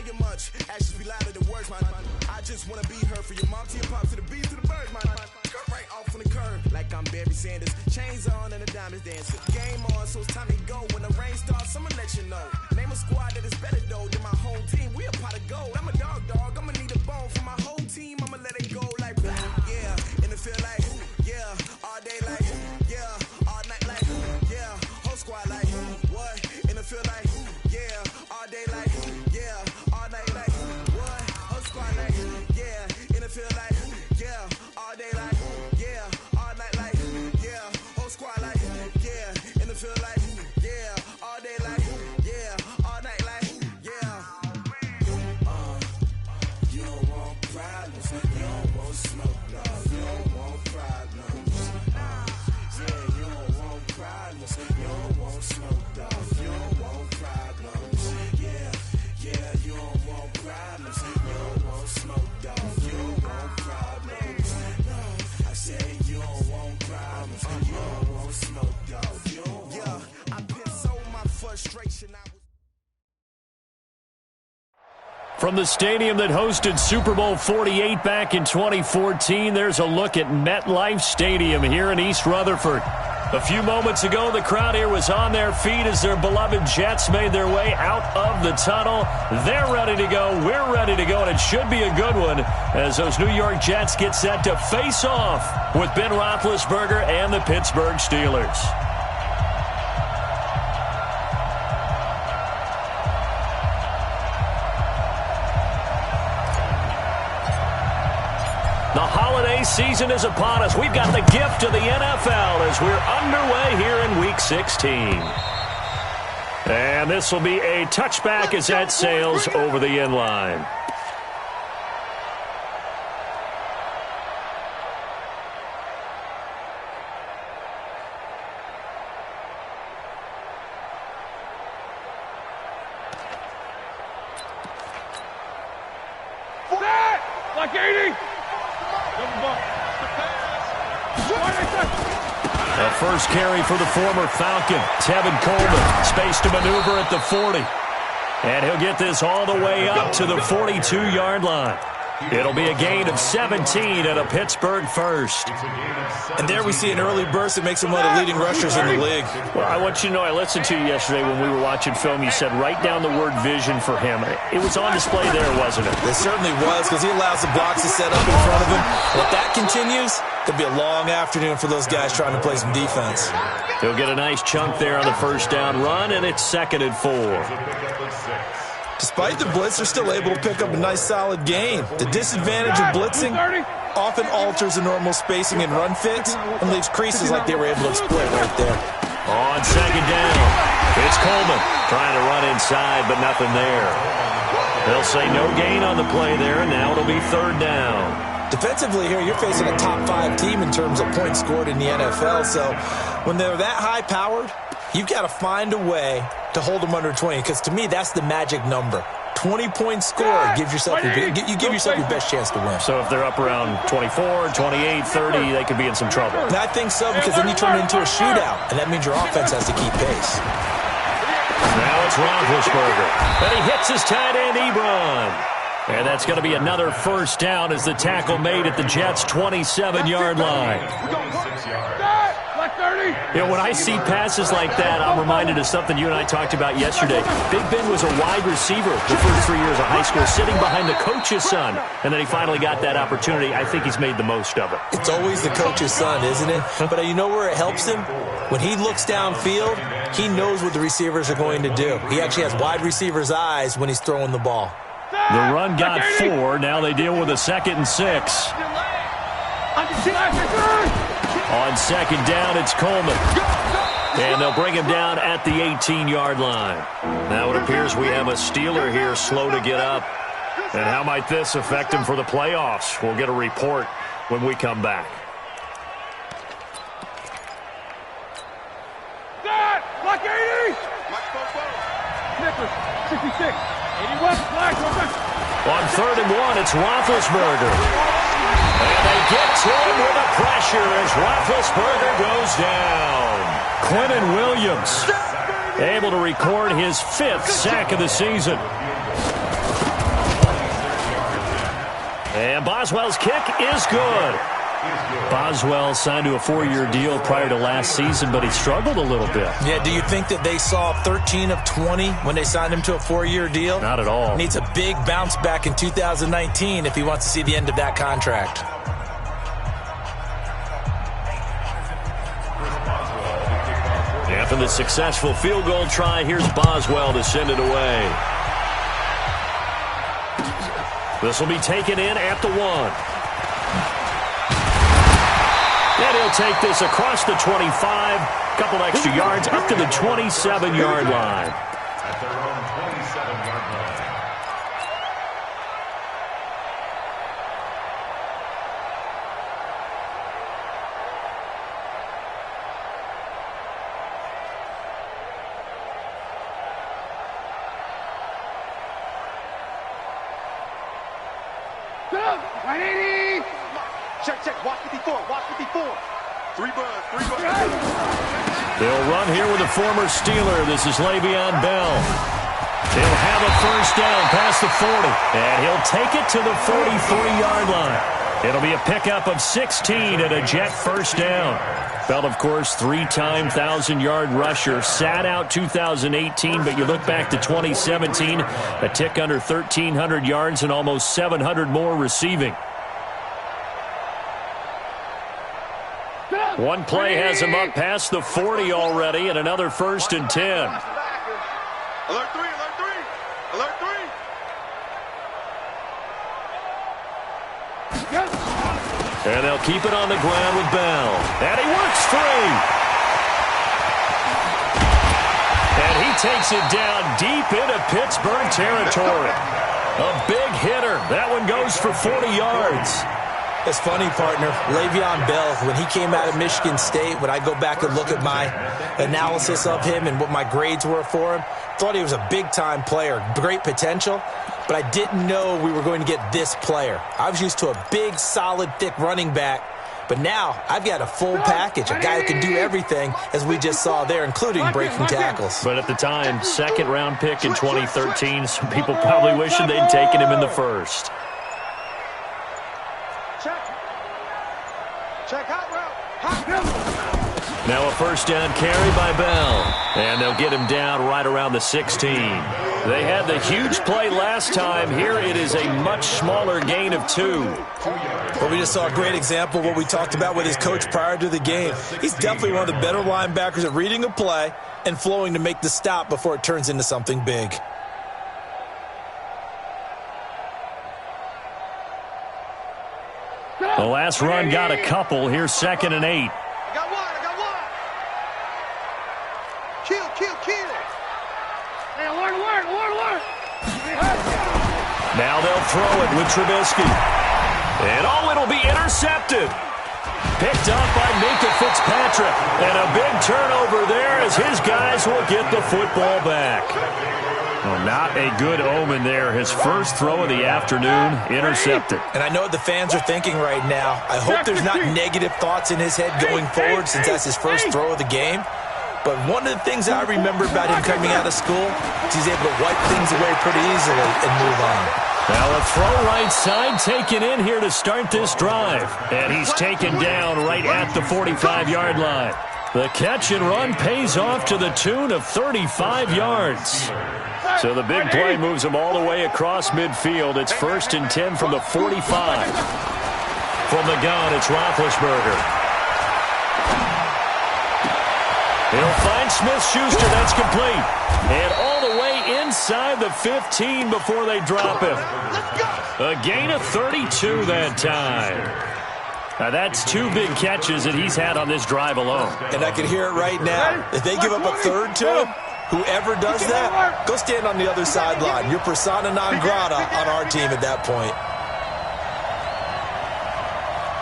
saying much. Actions be louder than words, man. I just wanna be heard for your mom to your pop to the beat to the birds, man. Cut right off on the curb like I'm Barry Sanders. Chains on and the diamonds dancing. Game on, so it's time to go. When the rain starts, I'ma let you know. Name a squad that is better though than my home team. We a pot of gold. I'm a dog. I'ma need a bone for my whole team. I'ma let it go like blah. Yeah, and it feel like yeah, all day like yeah, all night like yeah, whole squad like what? And it feel like yeah, all day like yeah, all night like what? Whole squad like yeah, and it feel like yeah, all day like yeah, all night like yeah, whole squad like yeah, and it feel like yeah, all day like yeah, all night like yeah. You don't want problems, you don't want smoke, dog. You don't want problems. Yeah, you don't want problems, you don't want smoke, dog. You don't want problems. Yeah, you don't want problems, you don't want smoke, dog. You don't want problems. No, I said you don't want problems, you don't want smoke, dog. You don't want. Yeah, I piss all my frustration. From the stadium that hosted Super Bowl 48 back in 2014, there's a look at MetLife Stadium here in East Rutherford. A few moments ago, the crowd here was on their feet as their beloved Jets made their way out of the tunnel. They're ready to go. We're ready to go, and it should be a good one as those New York Jets get set to face off with Ben Roethlisberger and the Pittsburgh Steelers. The holiday season is upon us. We've got the gift of the NFL as we're underway here in Week 16. And this will be a touchback as that sails over the end line. Like 80. The first carry for the former Falcon, Tevin Coleman, space to maneuver at the 40. And he'll get this all the way up to the 42-yard line. It'll be a gain of 17 and a Pittsburgh first. And there we see an early burst that makes him one of the leading rushers in the league. Well, I want you to know, I listened to you yesterday when we were watching film. You said write down the word vision for him. It was on display there, wasn't it? It certainly was, because he allows the blocks to set up in front of him. And if that continues, it'll be a long afternoon for those guys trying to play some defense. He'll get a nice chunk there on the first down run, and it's 2nd and 4. Despite the blitz, they're still able to pick up a nice solid gain. The disadvantage of blitzing often alters the normal spacing and run fits and leaves creases like they were able to exploit right there. On 2nd down, it's Coleman trying to run inside, but nothing there. They'll say no gain on the play there, and now it'll be 3rd down. Defensively here, you're facing a top 5 team in terms of points scored in the NFL, so when they're that high-powered, you've got to find a way to hold them under 20, because to me, that's the magic number. 20-point score gives yourself you give yourself your best chance to win. So if they're up around 24, 28, 30, they could be in some trouble. And I think so, because then you turn it into a shootout, and that means your offense has to keep pace. Now it's Roethlisberger, and he hits his tight end, Ebron. And that's going to be another first down as the tackle made at the Jets' 27-yard line. You know, when I see passes like that, I'm reminded of something you and I talked about yesterday. Big Ben was a wide receiver the first 3 years of high school, sitting behind the coach's son, and then he finally got that opportunity. I think he's made the most of it. It's always the coach's son, isn't it? But you know where it helps him? When he looks downfield, he knows what the receivers are going to do. He actually has wide receivers' eyes when he's throwing the ball. The run got 4. Now they deal with a 2nd and 6. On 2nd down, it's Coleman. And they'll bring him down at the 18-yard line. Now it appears we have a Steeler here slow to get up. And how might this affect him for the playoffs? We'll get a report when we come back. Block 80! Snickers, 66. 81, flag, on 3rd and 1, it's Roethlisberger. And they get to him with a pressure as Roethlisberger goes down. Quentin Williams able to record his 5th sack of the season. And Boswell's kick is good. Boswell signed to a 4-year deal prior to last season, but he struggled a little bit. Yeah, do you think that they saw 13 of 20 when they signed him to a 4-year deal? Not at all. Needs a big bounce back in 2019 if he wants to see the end of that contract. After the successful field goal try, here's Boswell to send it away. This will be taken in at the 1. And he'll take this across the 25. A couple extra yards up to the 27-yard line. At their own 27-yard line. Check, watch 54, watch 54. 3 buds. They'll run here with a former Steeler. This is Le'Veon Bell. He'll have a first down past the 40, and he'll take it to the 43-yard line. It'll be a pickup of 16 and a Jet first down. Bell, of course, 3-time 1,000-yard rusher. Sat out 2018, but you look back to 2017, a tick under 1,300 yards and almost 700 more receiving. One play has him up past the 40 already, and another 1st and 10. Alert 3, alert 3, alert 3. And they'll keep it on the ground with Bell. And he works free. And he takes it down deep into Pittsburgh territory. A big hitter. That one goes for 40 yards. It's funny, partner. Le'Veon Bell, when he came out of Michigan State, when I go back and look at my analysis of him and what my grades were for him, thought he was a big-time player, great potential, but I didn't know we were going to get this player. I was used to a big, solid, thick running back, but now I've got a full package, a guy who can do everything, as we just saw there, including breaking tackles. But at the time, 2nd-round pick in 2013, some people probably wishing they'd taken him in the 1st. Check, hot route. Now a first down carry by Bell. And they'll get him down right around the 16. They had the huge play last time. Here it is a much smaller gain of 2. Well, we just saw a great example of what we talked about with his coach prior to the game. He's definitely one of the better linebackers at reading a play and flowing to make the stop before it turns into something big. The last run got a couple. Here's 2nd and 8. I got one. Kill. Hey, alert. Now they'll throw it with Trubisky. And it'll be intercepted. Picked up by Minka Fitzpatrick. And a big turnover there as his guys will get the football back. Well, not a good omen there. His first throw of the afternoon, intercepted. And I know what the fans are thinking right now. I hope there's not negative thoughts in his head going forward since that's his first throw of the game. But one of the things I remember about him coming out of school is he's able to wipe things away pretty easily and move on. Now a throw right side taken in here to start this drive. And he's taken down right at the 45-yard line. The catch and run pays off to the tune of 35 yards. So the big play moves him all the way across midfield. It's 1st and 10 from the 45. From the gun, it's Roethlisberger. He'll find Smith-Schuster. That's complete. And all the way inside the 15 before they drop him. A gain of 32 that time. Now that's 2 big catches that he's had on this drive alone. And I can hear it right now. If they give up a third to him, whoever does that, go stand on the other sideline. You're persona non grata on our team at that point.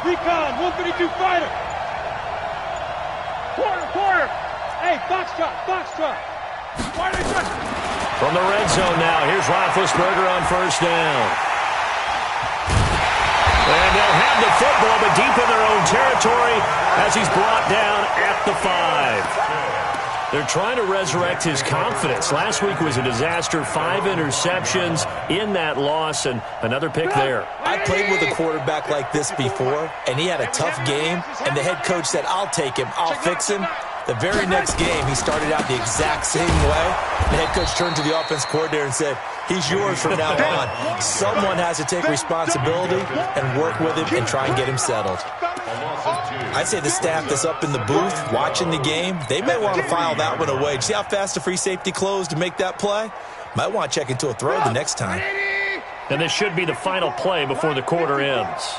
Recon, 152 fighter. Quarter. Hey, box truck. From the red zone now, here's Roethlisberger on first down. And they'll have the football, but deep in their own territory as he's brought down at the 5. They're trying to resurrect his confidence. Last week was a disaster. 5 interceptions in that loss, and another pick there. I played with a quarterback like this before, and he had a tough game, and the head coach said, I'll take him, I'll fix him. The very next game, he started out the exact same way. The head coach turned to the offense coordinator and said, he's yours from now on. Someone has to take responsibility and work with him and try and get him settled. I'd say the staff that's up in the booth watching the game, they may want to file that one away. See how fast the free safety closed to make that play? Might want to check into a throw the next time. And this should be the final play before the quarter ends.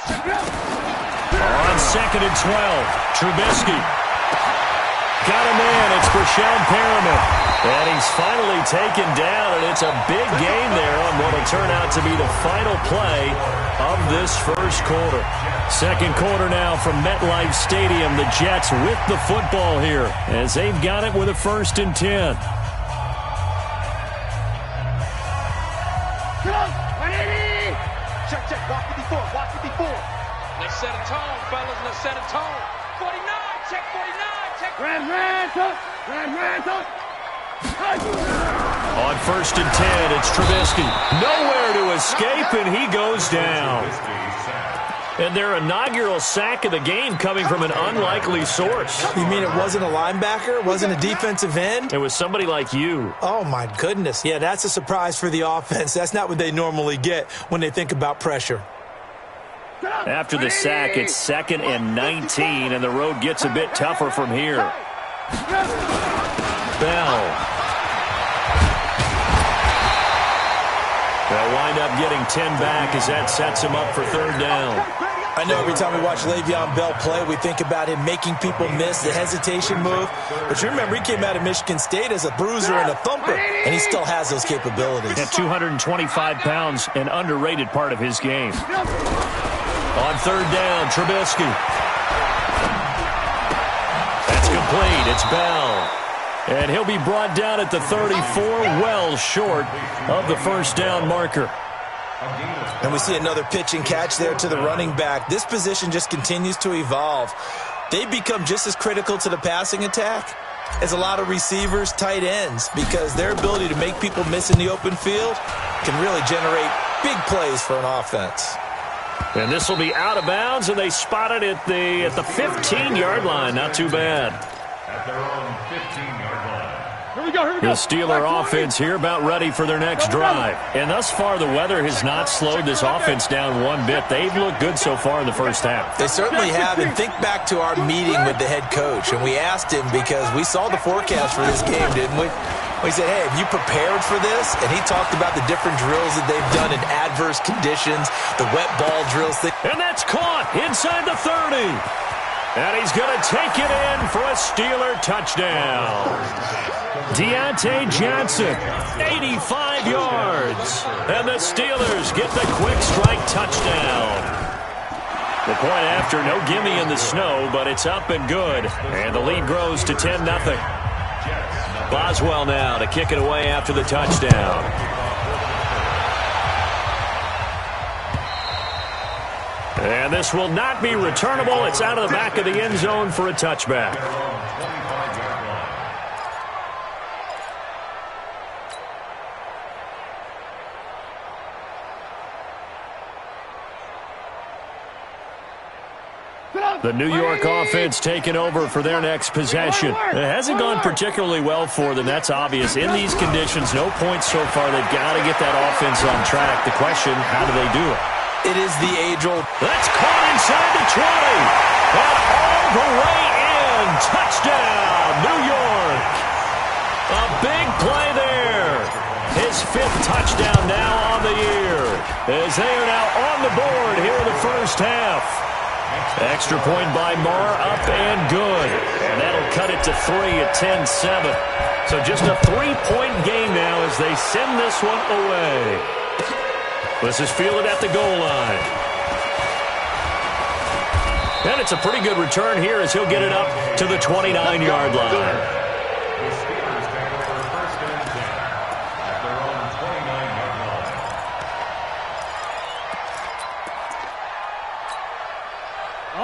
On 2nd and 12, Trubisky. Got him in. It's Brashad Perriman. And he's finally taken down, and it's a big gain there on what will turn out to be the final play of this first quarter. Second quarter now from MetLife Stadium. The Jets with the football here as they've got it with a 1st and 10. Check, check. Watch 54. Watch 54. Let's set a tone, fellas. Let's set a tone. 49. Check 49. Check. On 1st and 10, it's Trubisky. Nowhere to escape, and he goes down. And their inaugural sack of the game coming from an unlikely source. You mean it wasn't a linebacker? It wasn't a defensive end? It was somebody like you. Oh, my goodness. Yeah, that's a surprise for the offense. That's not what they normally get when they think about pressure. After the sack, it's 2nd and 19, and the road gets a bit tougher from here. Bell. They'll wind up getting 10 back as that sets him up for 3rd down. I know every time we watch Le'Veon Bell play, we think about him making people miss the hesitation move. But you remember, he came out of Michigan State as a bruiser and a thumper, and he still has those capabilities. At 225 pounds, an underrated part of his game. On 3rd down, Trubisky. That's complete. It's Bell. And he'll be brought down at the 34, well short of the 1st down marker. And we see another pitch and catch there to the running back. This position just continues to evolve. They become just as critical to the passing attack as a lot of receivers, tight ends, because their ability to make people miss in the open field can really generate big plays for an offense. And this will be out of bounds, and they spot it at the 15-yard line. Not too bad. At their own 15-yard line. Here we go, here we go. The Steeler offense here about ready for their next drive. And thus far, the weather has not slowed this offense down one bit. They've looked good so far in the first half. They certainly have. And think back to our meeting with the head coach. And we asked him, because we saw the forecast for this game, didn't we? We said, hey, have you prepared for this? And he talked about the different drills that they've done in adverse conditions, the wet ball drills. And that's caught inside the 30. And he's going to take it in for a Steeler touchdown. Deontay Johnson, 85 yards. And the Steelers get the quick strike touchdown. The point after, no gimme in the snow, but it's up and good. And the lead grows to 10-0. Boswell now to kick it away after the touchdown. And this will not be returnable. It's out of the back of the end zone for a touchback. The New York offense taking over for their next possession. It hasn't gone particularly well for them. That's obvious. In these conditions, no points so far. They've got to get that offense on track. The question, how do they do it? It is the age-old. That's caught inside the 20. And all the way in. Touchdown, New York. A big play there. His 5th touchdown now on the year. As they are now on the board here in the first half. Extra point by Marr, up and good. And that'll cut it to 3 at 10-7. So just a 3-point game now as they send this one away. This is fielded at the goal line. And it's a pretty good return here as he'll get it up to the 29-yard line.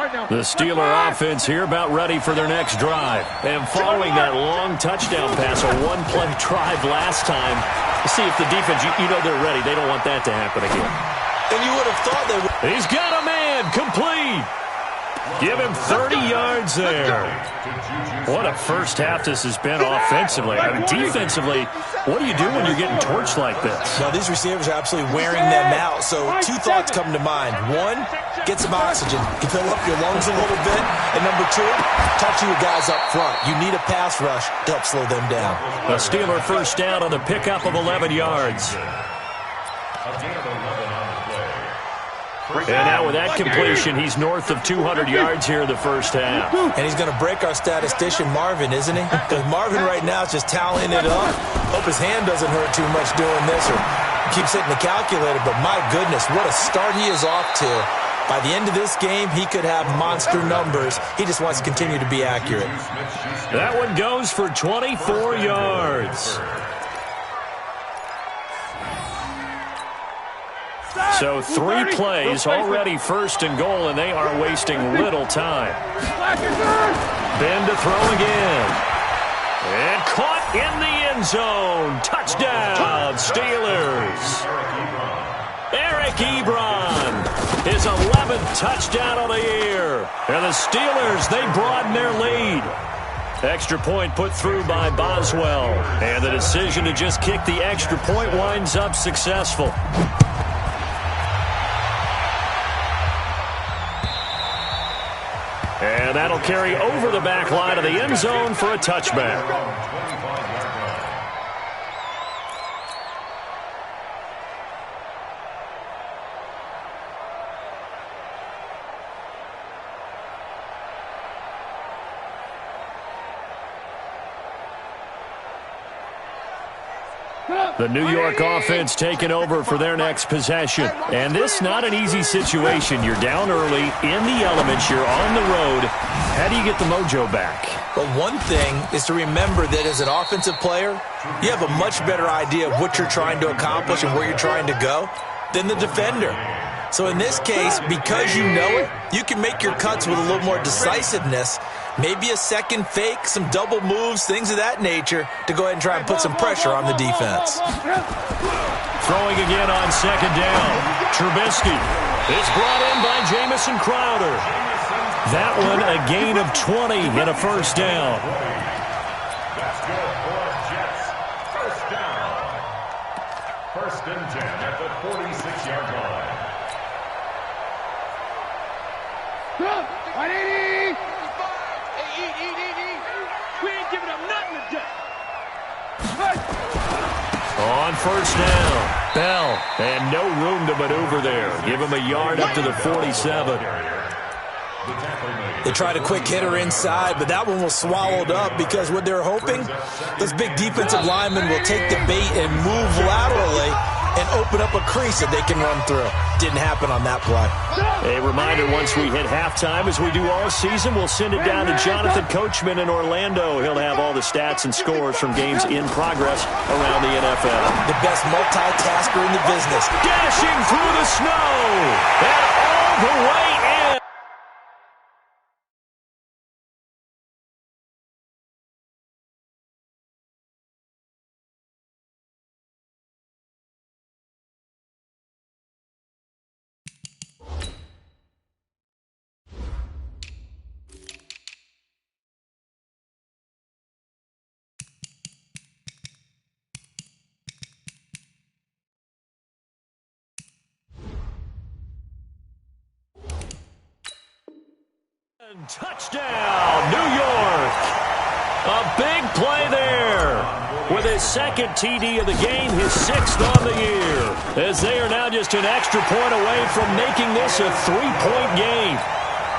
yard now. The Steeler offense here about ready for their next drive. And following that long touchdown pass, a one-play drive last time, see if the defense, you know they're ready. They don't want that to happen again. And you would have thought they would. He's got a man, complete. Give him 30 yards there. What a first half this has been offensively. I mean, defensively, what do you do when you're getting torched like this? Now, these receivers are absolutely wearing them out. So two thoughts come to mind. One, get some oxygen. You fill up your lungs a little bit. And number two, talk to your guys up front. You need a pass rush to help slow them down. A Steeler first down on the pickup of 11 yards. And now with that completion, he's north of 200 yards here in the first half. And he's going to break our statistician, Marvin, isn't he? Because Marvin right now is just tallying it up. Hope his hand doesn't hurt too much doing this or keeps hitting the calculator. But my goodness, what a start he is off to. By the end of this game, he could have monster numbers. He just wants to continue to be accurate. That one goes for 24 yards. So 3 plays, already first and goal, and they are wasting little time. Ben to throw again. And caught in the end zone. Touchdown, Steelers. Eric Ebron, his 11th touchdown of the year. And the Steelers, they broaden their lead. Extra point put through by Boswell. And the decision to just kick the extra point winds up successful. And that'll carry over the back line of the end zone for a touchback. The New York offense taking over for their next possession. And this not an easy situation. You're down early, in the elements, you're on the road. How do you get the mojo back? Well, one thing is to remember that as an offensive player, you have a much better idea of what you're trying to accomplish and where you're trying to go than the defender. So in this case, because you know it, you can make your cuts with a little more decisiveness, maybe a second fake, some double moves, things of that nature, to go ahead and try and put some pressure on the defense. Throwing again on second down. Trubisky is brought in by Jamison Crowder. That one a gain of 20 and a first down. That's good for Jets. First down. First and 10 at the 46-yard line. We ain't giving up nothing today. On first down, Bell, and no room to maneuver there. Give him a yard up to the 47. They tried a quick hitter inside, but that one was swallowed up because what they're hoping, those big defensive linemen will take the bait and move laterally and open up a crease that they can run through. Didn't happen on that play. A reminder, once we hit halftime, as we do all season, we'll send it down to Jonathan Coachman in Orlando. He'll have all the stats and scores from games in progress around the NFL. The best multitasker in the business. Dashing through the snow and all the way in. Touchdown, New York. A big play there. With his second TD of the game, his 6th on the year. As they are now just an extra point away from making this a 3-point game.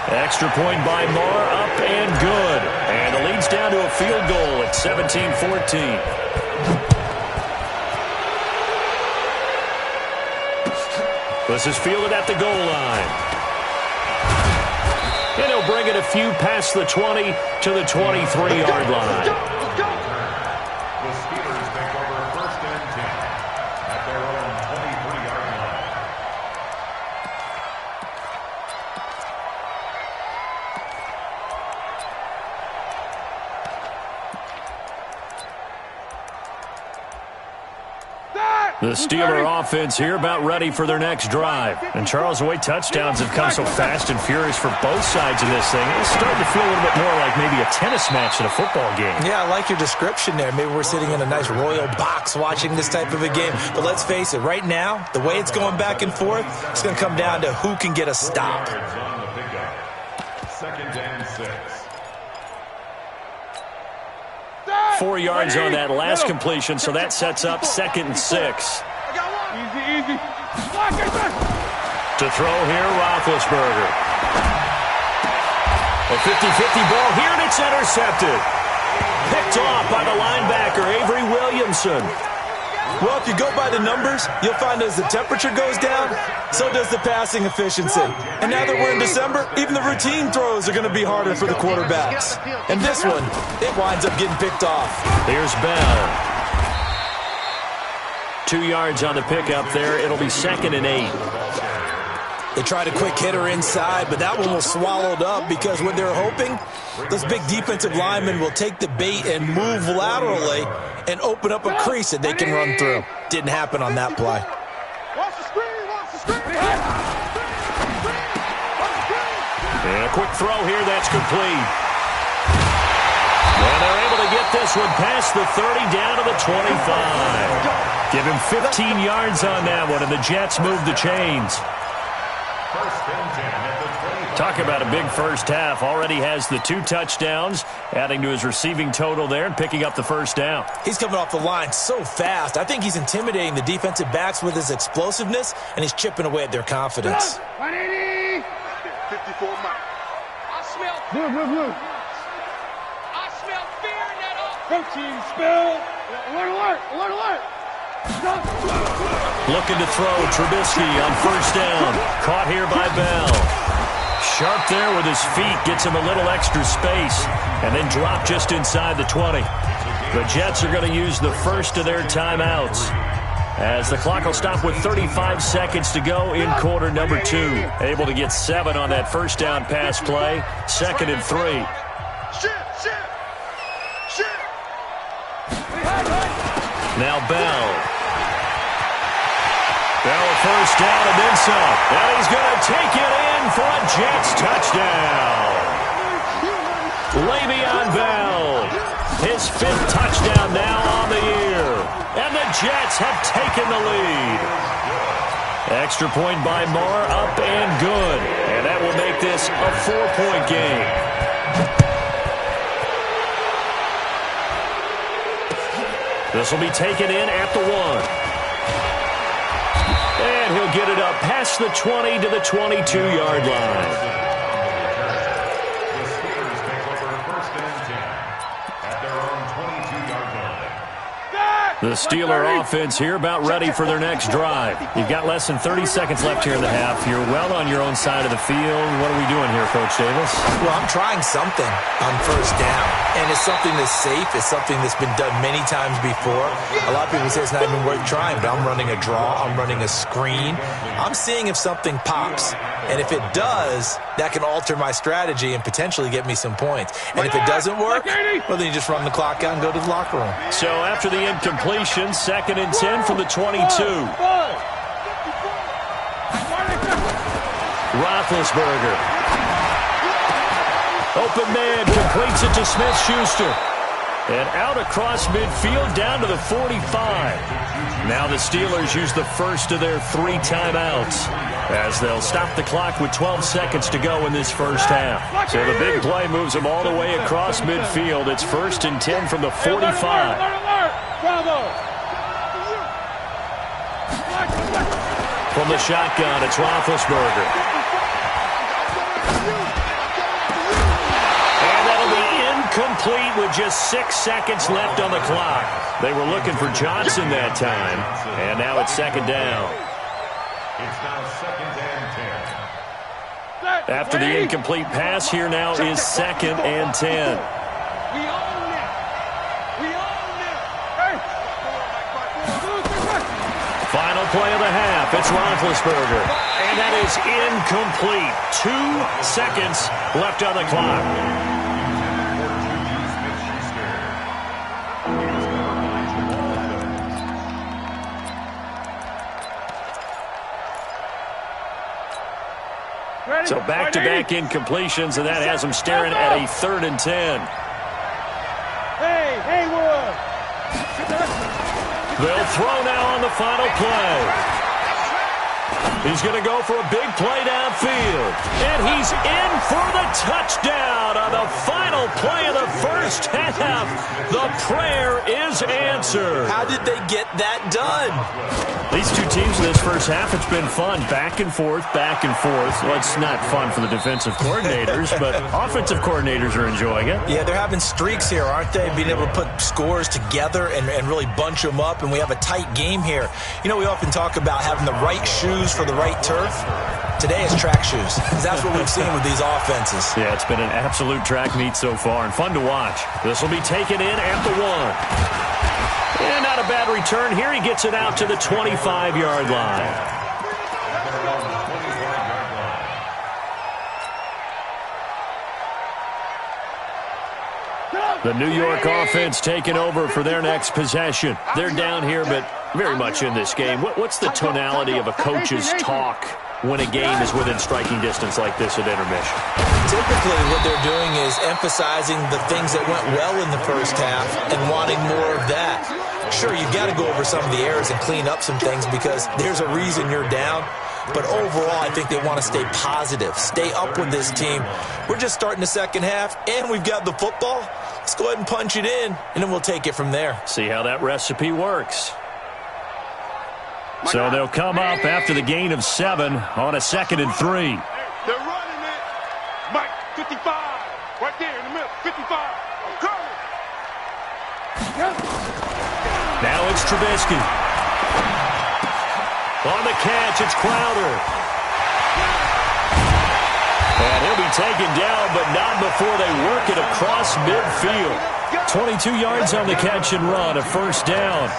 Extra point by Marr, up and good. And the lead's down to a field goal at 17-14. This is fielded at the goal line. And he'll bring it a few past the 20 to the 23-yard line. The Steelers take over first and 10 at their own 23-yard line. The Steeler offense here about ready for their next drive. And Charles, the way touchdowns have come so fast and furious for both sides of this thing, it's starting to feel a little bit more like maybe a tennis match in a football game. Yeah, I like your description there. Maybe we're sitting in a nice royal box watching this type of a game. But let's face it, right now, the way it's going back and forth, it's going to come down to who can get a stop. 2nd and 6. 4 yards on that last completion, so that sets up 2nd and 6. Easy. To throw here, Roethlisberger. A 50-50 ball here, and it's intercepted. Picked off by the linebacker, Avery Williamson. Well, if you go by the numbers, you'll find as the temperature goes down, so does the passing efficiency. And now that we're in December, even the routine throws are going to be harder for the quarterbacks. And this one, it winds up getting picked off. Here's Bell. 2 yards on the pickup there. It'll be 2nd and 8. They tried a quick hitter inside, but that one was swallowed up because what they're hoping, those big defensive linemen will take the bait and move laterally and open up a crease that they can run through. Didn't happen on that play. And a quick throw here, that's complete. And they're able to get this one past the 30 down to the 25. Give him 15 yards on that one, and the Jets move the chains. Talk about a big first half. Already has the 2 touchdowns, adding to his receiving total there and picking up the first down. He's coming off the line so fast. I think he's intimidating the defensive backs with his explosiveness, and he's chipping away at their confidence. 180. 54 Mike. I smell Blue. I smell fear in that offense. Protein spill. Alert. Looking to throw, Trubisky on first down. Caught here by Bell. Sharp there with his feet, gets him a little extra space, and then drop just inside the 20. The Jets are going to use the first of their timeouts, as the clock will stop with 35 seconds to go in quarter number 2. Able to get 7 on that first down pass play. 2nd and 3. Now Bell. Bell first down and then some. And he's going to take it in for a Jets touchdown. Le'Veon Bell. His 5th touchdown now on the year. And the Jets have taken the lead. Extra point by Marr, up and good. And that will make this a 4-point game. This will be taken in at the 1. And he'll get it up past the 20 to the 22-yard line. The Steelers take over 1st and 10 at their own 22-yard line. The Steeler offense here about ready for their next drive. You've got less than 30 seconds left here in the half. You're well on your own side of the field. What are we doing here, Coach Davis? Well, I'm trying something on first down, and it's something that's safe. It's something that's been done many times before. A lot of people say it's not even worth trying, but I'm running a draw. I'm running a screen. I'm seeing if something pops, and if it does, that can alter my strategy and potentially get me some points. And if it doesn't work, well, then you just run the clock out and go to the locker room. So after the incompletion, 2nd and 10 from the 22. Roethlisberger. Open man, completes it to Smith-Schuster. And out across midfield down to the 45. Now the Steelers use the first of their 3 timeouts, as they'll stop the clock with 12 seconds to go in this first half. So the big play moves them all the way across midfield. It's 1st and 10 from the 45. From the shotgun, it's Roethlisberger. Complete with just 6 seconds left on the clock. They were looking for Johnson that time, and now it's 2nd down. It's now 2nd and 10. After the incomplete pass, here now is 2nd and 10. We own it. Final play of the half. It's Roethlisberger, and that is incomplete. 2 seconds left on the clock. So back-to-back incompletions, and that has them staring at a 3rd and 10. Hey, Haywood! They'll throw now on the final play. He's going to go for a big play downfield. And he's in for the touchdown on the final play of the first half. The prayer is answered. How did they get that done? These two teams in this first half, it's been fun. Back and forth, back and forth. Well, it's not fun for the defensive coordinators, but offensive coordinators are enjoying it. Yeah, they're having streaks here, aren't they? Being able to put scores together and really bunch them up, and we have a tight game here. You know, we often talk about having the right shoes for the right turf. Today is track shoes. That's what we've seen with these offenses. Yeah, it's been an absolute track meet so far and fun to watch. This will be taken in at the 1. And not a bad return here. He gets it out to the 25-yard line. The New York offense taking over for their next possession. They're down here, but very much in this game. What's the tonality of a coach's talk when a game is within striking distance like this at intermission? Typically, what they're doing is emphasizing the things that went well in the first half and wanting more of that. Sure, you've got to go over some of the errors and clean up some things because there's a reason you're down. But overall, I think they want to stay positive, stay up with this team. We're just starting the second half, and we've got the football. Let's go ahead and punch it in, and then we'll take it from there. See how that recipe works. So they'll come up after the gain of 7 on a 2nd and 3. They're running it. Mike, 55. Right there in the middle, 55. I'm coming. Now it's Trubisky. On the catch, it's Crowder. And he'll be taken down, but not before they work it across midfield. 22 yards on the catch and run, a first down.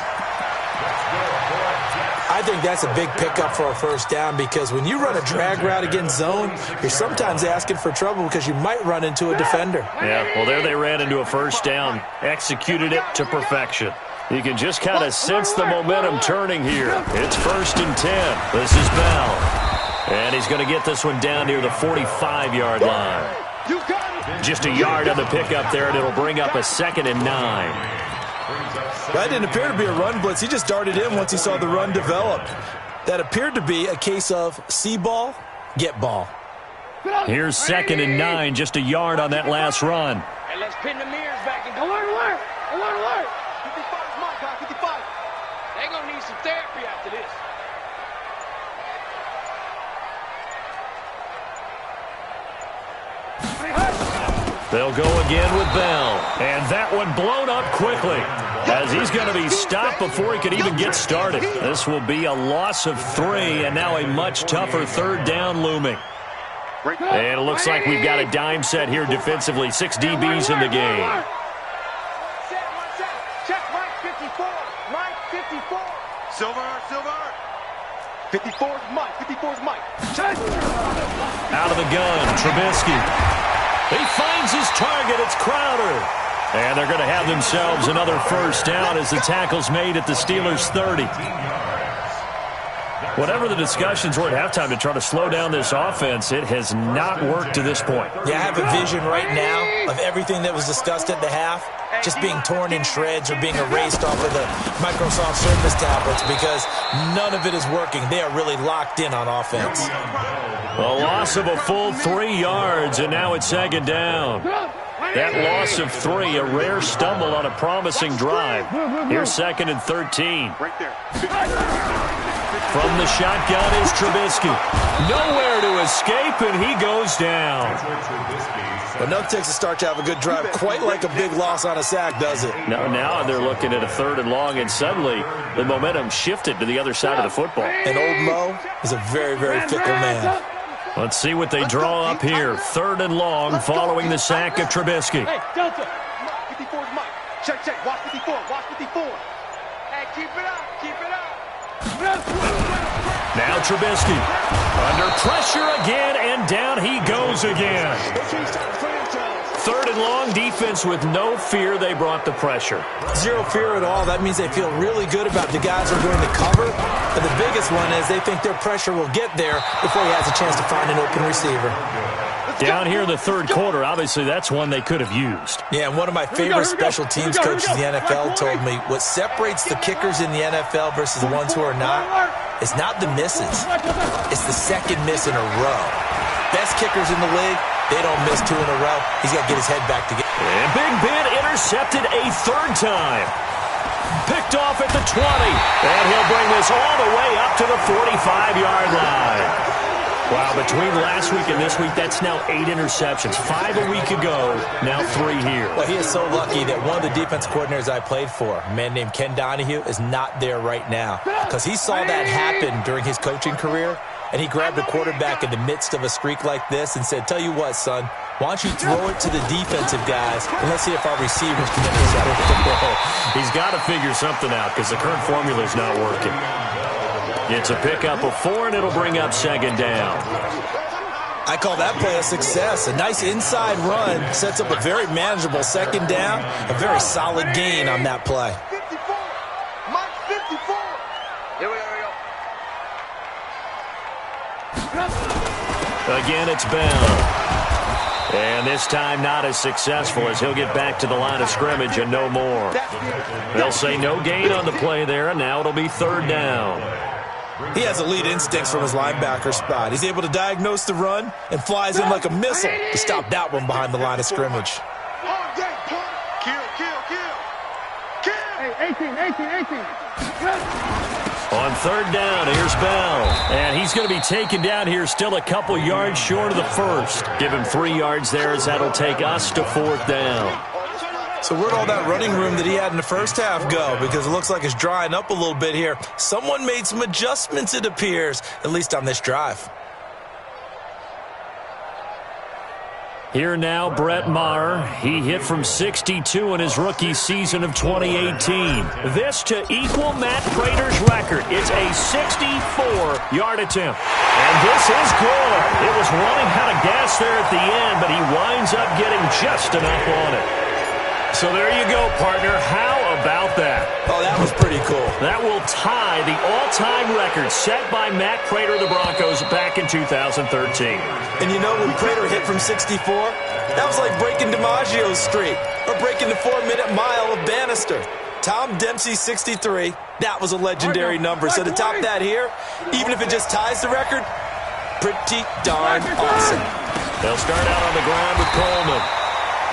I think that's a big pickup for a first down because when you run a drag route against zone, you're sometimes asking for trouble because you might run into a defender. Yeah, well, there they ran into a first down, executed it to perfection. You can just kind of sense the momentum turning here. It's 1st and 10. This is Bell. And he's going to get this one down near the 45-yard line. Just a yard on the pickup there, and it'll bring up a 2nd and 9. That didn't appear to be a run blitz. He just darted in once he saw the run develop. That appeared to be a case of see ball, get ball. Here's 2nd and 9, just a yard on that last run. And let's pin the mirrors back and go. Alert! 55's mine, guy, 55. They're going to need some therapy after this. They'll go again with Bell. And that one blown up quickly as he's going to be stopped before he could even get started. This will be a loss of 3 and now a much tougher 3rd down looming. And it looks like we've got a dime set here defensively. 6 DBs in the game. Check Mike 54. Mike 54. Silver. 54's Mike. 54's Mike. Out of the gun, Trubisky. He finds his target. It's Crowder. And they're going to have themselves another first down as the tackle's made at the Steelers' 30. Whatever the discussions were at halftime to try to slow down this offense, it has not worked to this point. Yeah, I have a vision right now of everything that was discussed at the half just being torn in shreds or being erased off of the Microsoft Surface tablets because none of it is working. They are really locked in on offense. A loss of a full 3 yards, and now it's 2nd down. That loss of 3, a rare stumble on a promising drive. Here's 2nd and 13. Right there. From the shotgun is Trubisky. Nowhere to escape, and he goes down. Enough takes a start to have a good drive. Quite like a big loss on a sack, does it? Now they're looking at a 3rd and long, and suddenly the momentum shifted to the other side of the football. And old Mo is a very, very fickle man. Let's see what they draw up here. 3rd and long following the sack of Trubisky. Hey, Delta. 54's Mike. Check. Watch 54. Hey, keep it up. Now Trubisky. Under pressure again, and down he goes again. Third and long, defense with no fear. They brought the pressure. Zero fear at all. That means they feel really good about the guys who are going to cover. But the biggest one is they think their pressure will get there before he has a chance to find an open receiver. Down here in the third quarter, obviously that's one they could have used. Yeah, and one of my favorite special teams coaches in the NFL told me what separates the kickers in the NFL versus the ones who are not is not the misses. It's the second miss in a row. Best kickers in the league, they don't miss two in a row. He's got to get his head back together. And Big Ben intercepted a third time. Picked off at the 20. And he'll bring this all the way up to the 45-yard line. Wow, between last week and this week, that's now 8 interceptions. 5 a week ago, now 3 here. Well, he is so lucky that one of the defense coordinators I played for, a man named Ken Donahue, is not there right now. Because he saw that happen during his coaching career, and he grabbed a quarterback in the midst of a streak like this and said, tell you what, son, why don't you throw it to the defensive guys, and let's see if our receivers can intercept it. He's got to figure something out because the current formula is not working. It's a pickup of 4, and it'll bring up second down. I call that play a success. A nice inside run sets up a very manageable second down, a very solid gain on that play. 54. Mike 54. Here we go. Again, it's Bell. And this time not as successful as he'll get back to the line of scrimmage and no more. They'll say no gain on the play there, and now it'll be third down. He has elite instincts from his linebacker spot. He's able to diagnose the run and flies in like a missile to stop that one behind the line of scrimmage. Hey, 18. On third down, here's Bell. And he's going to be taken down here still a couple yards short of the first. Give him 3 yards there as that'll take us to fourth down. So where'd all that running room that he had in the first half go? Because it looks like it's drying up a little bit here. Someone made some adjustments, it appears, at least on this drive. Here now, Brett Maher. He hit from 62 in his rookie season of 2018. This to equal Matt Prater's record. It's a 64-yard attempt. And this is good. It was running out of gas there at the end, but he winds up getting just enough on it. So there you go, partner. How about that? Oh, that was pretty cool. That will tie the all-time record set by Matt Prater of the Broncos back in 2013. And you know, when Prater hit from 64, that was like breaking DiMaggio's streak or breaking the 4-minute mile of Bannister. Tom Dempsey, 63. That was a legendary number. So to top that here, even if it just ties the record, pretty darn awesome. They'll start out on the ground with Coleman.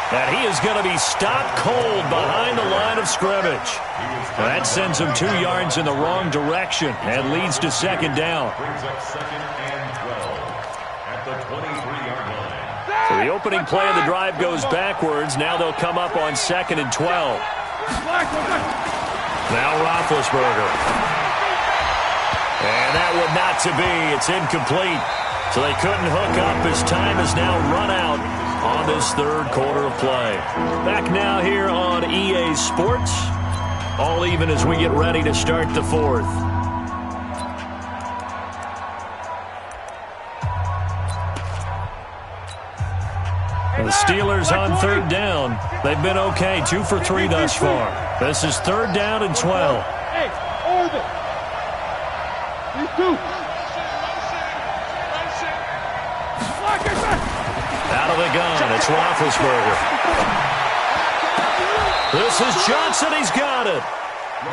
And he is going to be stopped cold behind the line of scrimmage. That sends him 2 yards in the wrong direction and leads to second down. Brings up second and 12 at the 23-yard line. So the opening play of the drive goes backwards. Now they'll come up on second and 12. Now Roethlisberger. And that would not to be. It's incomplete. So they couldn't hook up as time is now run out on this third quarter of play. Back now here on EA Sports. All even as we get ready to start the fourth. The Steelers on third down. They've been okay. 2 for 3 thus far. This is third down and 12. Hey, over. These two. Out of the gun, it's Roethlisberger. This is Johnson, he's got it.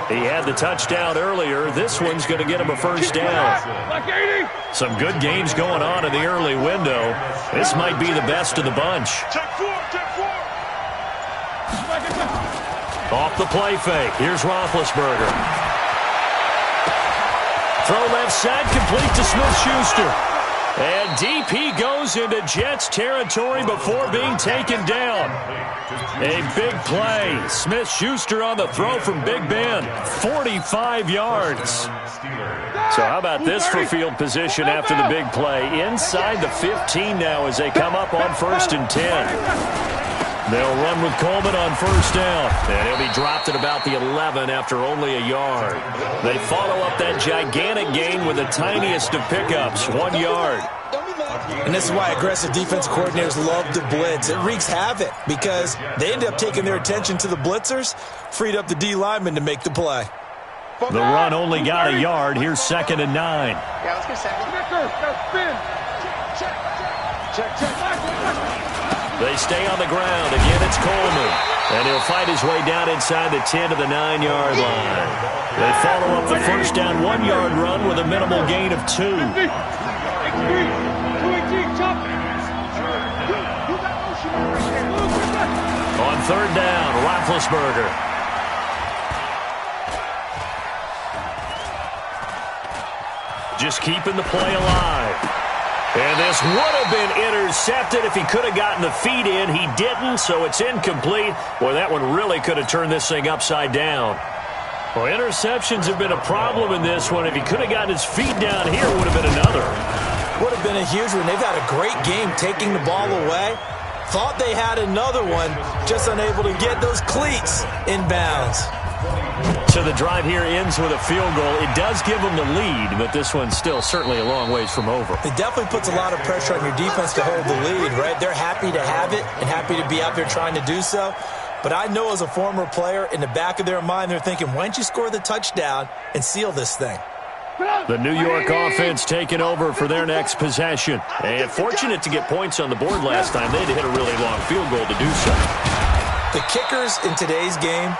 He had the touchdown earlier. This one's going to get him a first down. Some good games going on in the early window. This might be the best of the bunch. Off the play fake, here's Roethlisberger. Throw left side, complete to Smith-Schuster. And deep he goes into Jets territory before being taken down. A big play. Smith-Schuster on the throw from Big Ben. 45 yards. So how about this for field position after the big play? Inside the 15 now as they come up on 1st and 10. They'll run with Coleman on first down. And he'll be dropped at about the 11 after only a yard. They follow up that gigantic gain with the tiniest of pickups, 1 yard. And this is why aggressive defensive coordinators love to blitz. It wreaks havoc because they end up taking their attention to the blitzers, freed up the D lineman to make the play. The run only got a yard. Here's 2nd and 9. Yeah, let's go second. They stay on the ground. Again, it's Coleman. And he'll fight his way down inside the 10 to the 9-yard line. They follow up the first down 1-yard run with a minimal gain of 2. On 3rd down, Roethlisberger. Just keeping the play alive. And this would have been intercepted if he could have gotten the feet in. He didn't, so it's incomplete. Boy, that one really could have turned this thing upside down. Well, interceptions have been a problem in this one. If he could have gotten his feet down here, it would have been another. Would have been a huge one. They've had a great game taking the ball away. Thought they had another one, just unable to get those cleats in bounds. So the drive here ends with a field goal. It does give them the lead, but this one's still certainly a long ways from over. It definitely puts a lot of pressure on your defense to hold the lead, right? They're happy to have it and happy to be out there trying to do so. But I know as a former player, in the back of their mind, they're thinking, why don't you score the touchdown and seal this thing? The New York offense taking over for their next possession. And fortunate to get points on the board last time. They had to hit a really long field goal to do so. The kickers in today's game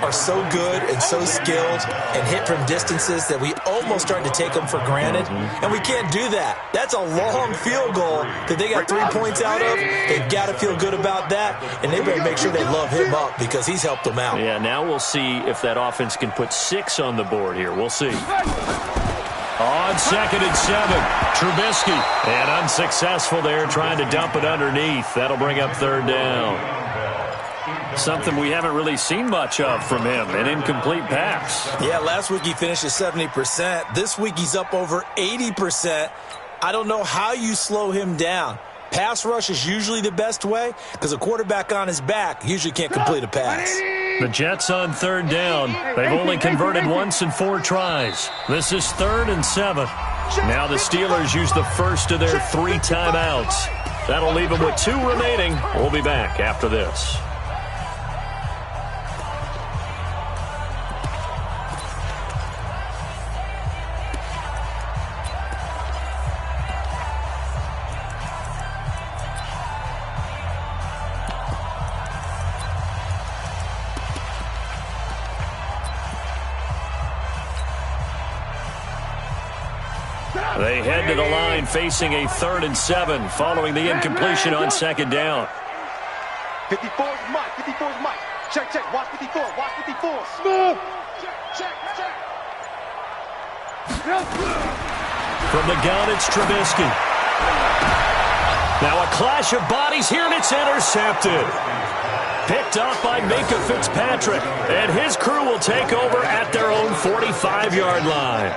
are so good and so skilled and hit from distances that we almost start to take them for granted. And we can't do that. That's a long field goal that they got 3 points out of. They've got to feel good about that, and they better make sure they love him up because he's helped them out. Yeah, now we'll see if that offense can put 6 on the board here. We'll see. On 2nd and 7, Trubisky. And unsuccessful there, trying to dump it underneath. That'll bring up 3rd down. Something we haven't really seen much of from him, an incomplete pass. Yeah, last week he finished at 70%. This week he's up over 80%. I don't know how you slow him down. Pass rush is usually the best way because a quarterback on his back usually can't complete a pass. The Jets on 3rd down. They've only converted once in 4 tries. This is 3rd and 7. Now the Steelers use the first of their 3 timeouts. That'll leave them with 2 remaining. We'll be back after this. They head to the line facing a 3rd and 7 following the incompletion on 2nd down. 54's Mike. 54's Mike. Check, check. Watch 54. Watch 54. Smooth. Check, check. From the gun, it's Trubisky. Now a clash of bodies here, and it's intercepted. Picked off by Minka Fitzpatrick, and his crew will take over at their own 45-yard line.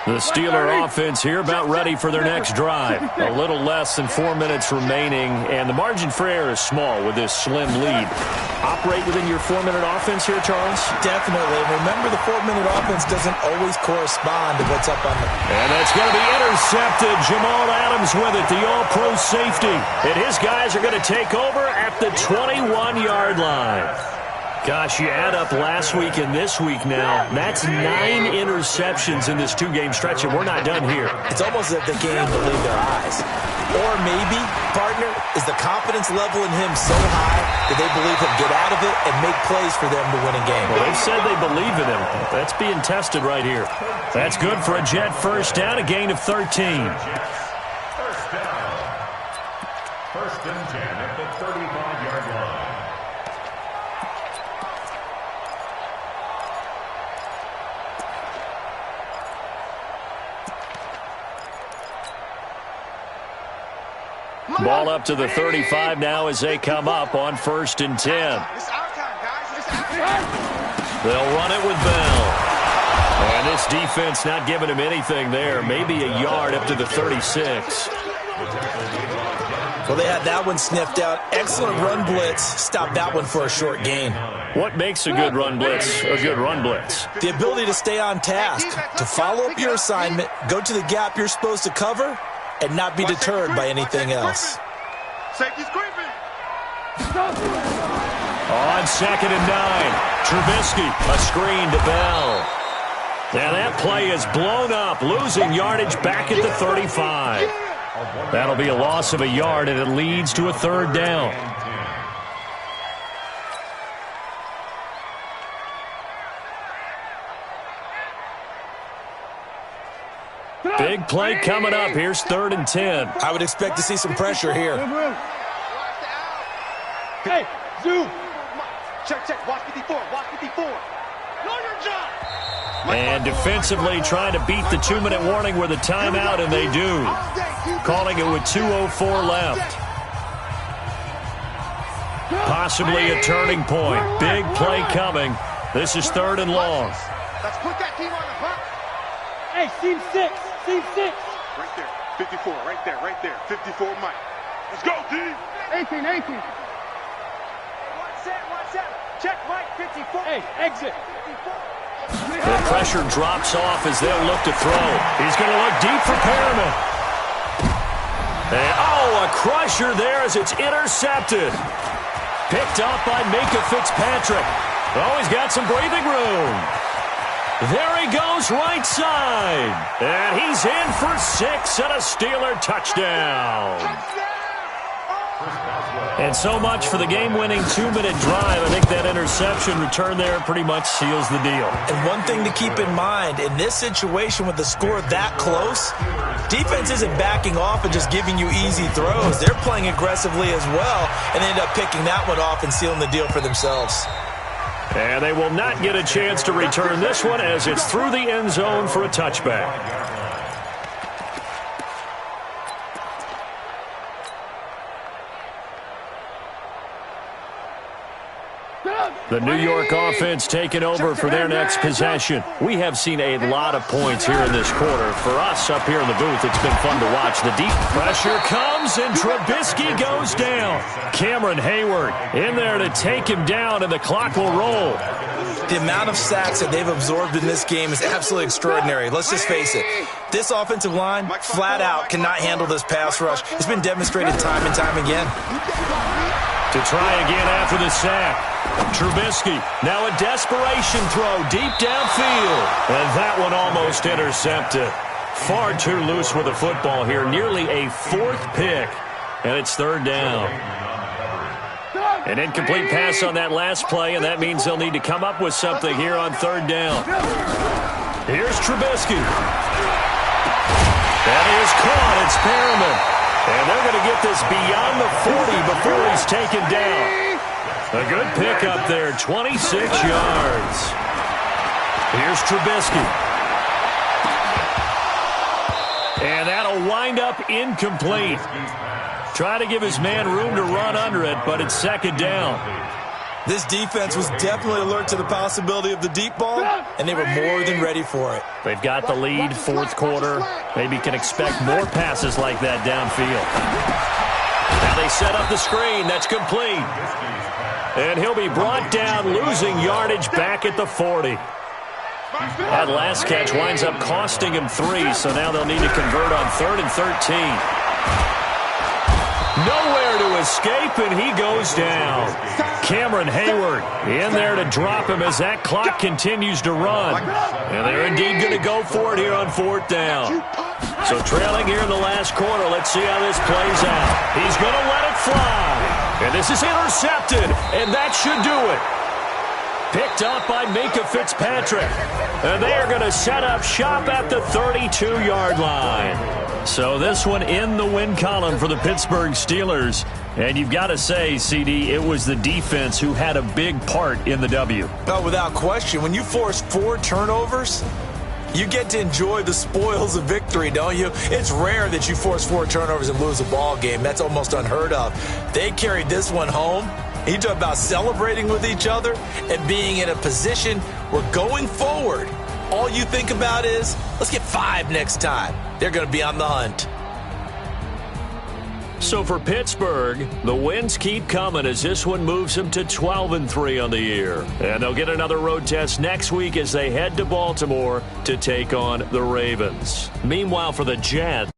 The Steeler offense here about ready for their next drive. A little less than 4 minutes remaining, and the margin for error is small with this slim lead. Operate within your 4-minute offense here, Charles? Definitely. Remember, the 4-minute offense doesn't always correspond to what's up on the... And that's going to be intercepted. Jamal Adams with it, the all-pro safety. And his guys are going to take over at the 21-yard line. Gosh, you add up last week and this week now, that's 9 interceptions in this 2-game stretch, and we're not done here. It's almost as if they can't even believe their eyes. Or maybe, partner, is the confidence level in him so high that they believe he'll get out of it and make plays for them to win a game. Well, they've said they believe in him. That's being tested right here. That's good for a Jet first down, a gain of 13. First down. 1st and 10 at the 35-yard line. Ball up to the 35 now as they come up on 1st and 10. They'll run it with Bell. And this defense not giving him anything there. Maybe a yard up to the 36. Well, they had that one sniffed out. Excellent run blitz. Stopped that one for a short gain. What makes a good run blitz a good run blitz? The ability to stay on task, to follow up your assignment, go to the gap you're supposed to cover, and not be deterred by anything else. Safety's creeping. On 2nd and 9, Trubisky, a screen to Bell. And that play is blown up, losing yardage back at the 35. That'll be a loss of a yard, and it leads to a 3rd down. Big play coming up. Here's 3rd and 10. I would expect to see some pressure here. Hey, zoom. Check, check. Watch 54. Watch 54. Know your job. And defensively trying to beat the 2-minute warning with a timeout, and they do. Calling it with 2:04 left. Possibly a turning point. Big play coming. This is 3rd and long. Let's put that team on the hunt. Hey, seam 6. Seam 6. Right there. 54. Right there. Right there. 54 Mike. Let's go, D. 18, 18. Watch that. Check Mike 54. Hey, exit. 54. The pressure drops off as they'll look to throw. He's going to look deep for Perriman. And, a crusher there as it's intercepted. Picked up by Minka Fitzpatrick. Oh, he's got some breathing room. There he goes right side. And he's in for 6 and a Steeler touchdown. And so much for the game-winning 2-minute drive. I think that interception return there pretty much seals the deal. And one thing to keep in mind, in this situation with the score that close, defense isn't backing off and just giving you easy throws. They're playing aggressively as well, and they end up picking that one off and sealing the deal for themselves. And they will not get a chance to return this one as it's through the end zone for a touchback. The New York offense taking over for their next possession. We have seen a lot of points here in this quarter. For us up here in the booth, it's been fun to watch. The deep pressure comes, and Trubisky goes down. Cameron Hayward in there to take him down, and the clock will roll. The amount of sacks that they've absorbed in this game is absolutely extraordinary. Let's just face it. This offensive line, flat out, cannot handle this pass rush. It's been demonstrated time and time again. To try again after the sack. Trubisky, now a desperation throw deep downfield. And that one almost intercepted. Far too loose with the football here. Nearly a 4th pick. And it's 3rd down. An incomplete pass on that last play, and that means they'll need to come up with something here on 3rd down. Here's Trubisky. That is caught. It's Perriman. And they're going to get this beyond the 40 before he's taken down. A good pick up there, 26 yards. Here's Trubisky. And that'll wind up incomplete. Try to give his man room to run under it, but it's 2nd down. This defense was definitely alert to the possibility of the deep ball, and they were more than ready for it. They've got the lead, 4th quarter. Maybe can expect more passes like that downfield. Now they set up the screen. That's complete. And he'll be brought down, losing yardage back at the 40. That last catch winds up costing him 3, so now they'll need to convert on 3rd and 13. Nowhere to escape, and he goes down. Cameron Hayward in there to drop him as that clock continues to run. And they're indeed going to go for it here on 4th down. So trailing here in the last quarter, let's see how this plays out. He's going to let it fly. And this is intercepted, and that should do it. Picked up by Minka Fitzpatrick. And they are going to set up shop at the 32-yard line. So this one in the win column for the Pittsburgh Steelers. And you've got to say, CD, it was the defense who had a big part in the W. Oh, without question. When you force 4 turnovers, you get to enjoy the spoils of victory, don't you? It's rare that you force 4 turnovers and lose a ball game. That's almost unheard of. They carried this one home. You talk about celebrating with each other and being in a position where going forward, all you think about is, let's get 5 next time. They're going to be on the hunt. So for Pittsburgh, the wins keep coming as this one moves them to 12-3 on the year. And they'll get another road test next week as they head to Baltimore to take on the Ravens. Meanwhile, for the Jets,